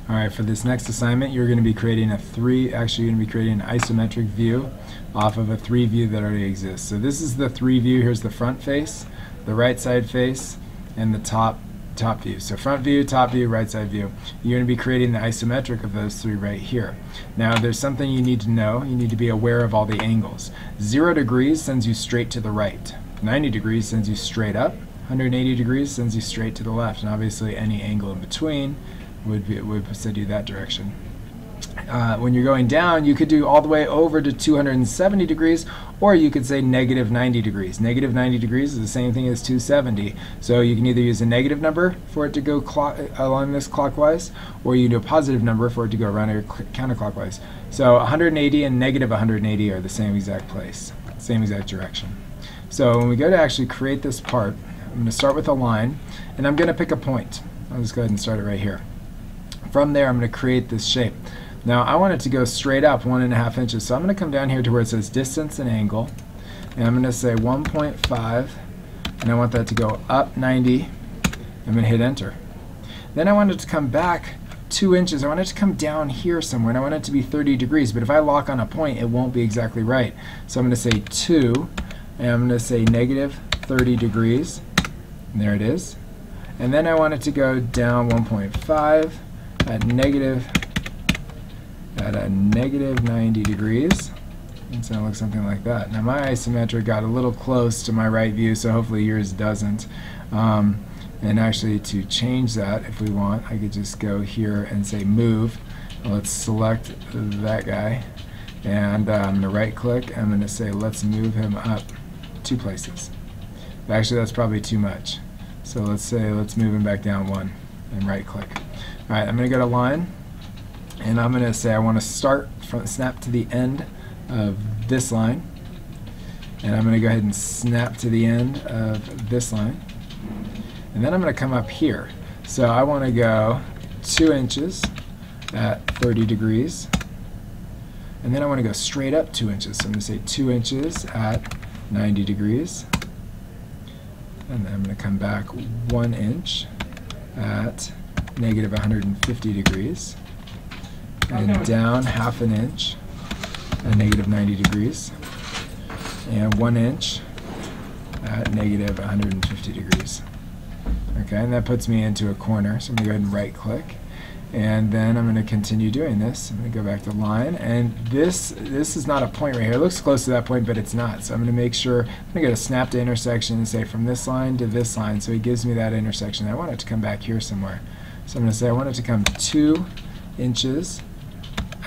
Alright, for this next assignment, you're going to be creating an isometric view off of a 3 view that already exists. So this is the 3 view. Here's the front face, the right side face, and the top view. So front view, top view, right side view. You're going to be creating the isometric of those 3 right here. Now there's something you need to know. You need to be aware of all the angles. 0 degrees sends you straight to the right. 90 degrees sends you straight up. 180 degrees sends you straight to the left. And obviously any angle in between would send you that direction. When you're going down, you could do all the way over to 270 degrees, or you could say negative 90 degrees. Negative 90 degrees is the same thing as 270. So you can either use a negative number for it to go along this clockwise, or you can do a positive number for it to go around here counterclockwise. So 180 and negative 180 are the same exact place, same exact direction. So when we go to actually create this part, I'm going to start with a line, and I'm going to pick a point. I'll just go ahead and start it right here. From there, I'm going to create this shape. Now, I want it to go straight up 1.5 inches, so I'm going to come down here to where it says distance and angle, and I'm going to say 1.5, and I want that to go up 90. I'm going to hit enter. Then I want it to come back 2 inches. I want it to come down here somewhere, and I want it to be 30 degrees, but if I lock on a point, it won't be exactly right. So I'm going to say 2, and I'm going to say negative 30 degrees, and there it is. And then I want it to go down 1.5 at negative 90 degrees. And so it looks something like that. Now my isometric got a little close to my right view, so hopefully yours doesn't. And actually, to change that, if we want, I could just go here and say move. Let's select that guy, and I'm going to right click. I'm going to say let's move him up 2 places. But actually, that's probably too much. So let's say let's move him back down 1 and right click. Alright, I'm going to go to line, and I'm going to say I want to start from snap to the end of this line, and I'm going to go ahead and snap to the end of this line, and then I'm going to come up here. So I want to go 2 inches at 30 degrees, and then I want to go straight up 2 inches. So I'm going to say 2 inches at 90 degrees, and then I'm going to come back 1 inch at negative 150 degrees, and down 1/2 inch at negative 90 degrees, and 1 inch at negative 150 degrees. Okay, and that puts me into a corner, so I'm going to go ahead and right click, and then I'm going to continue doing this. I'm going to go back to line, and this is not a point right here. It looks close to that point, but it's not. So I'm going to make sure, I'm going to go to snap to intersection and say from this line to this line, so it gives me that intersection. I want it to come back here somewhere. So I'm going to say I want it to come 2 inches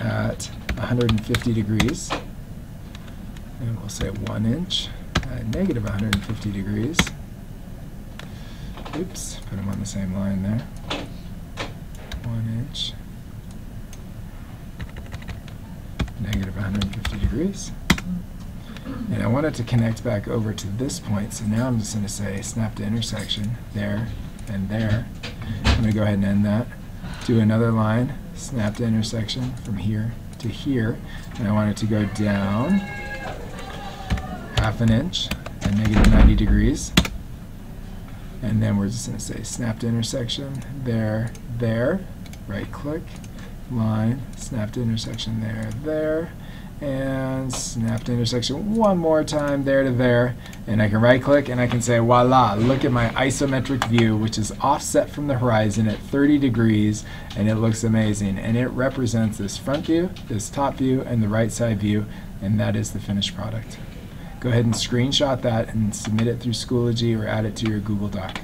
at 150 degrees, and we'll say 1 inch at negative 150 degrees. Oops, put them on the same line there. 1 inch, negative 150 degrees. And I want it to connect back over to this point, so now I'm just going to say snap to intersection there and there. I'm going to go ahead and end that. Do another line, snap to intersection from here to here, and I want it to go down 1/2 inch at negative 90 degrees. And then we're just going to say snap to intersection there, there, right click, line, snap to intersection there, there, and snap to intersection one more time there to there, and I can right click and I can say voila, look at my isometric view, which is offset from the horizon at 30 degrees, and it looks amazing, and it represents this front view, this top view, and the right side view, and that is the finished product. Go ahead and screenshot that and submit it through Schoology or add it to your Google Doc.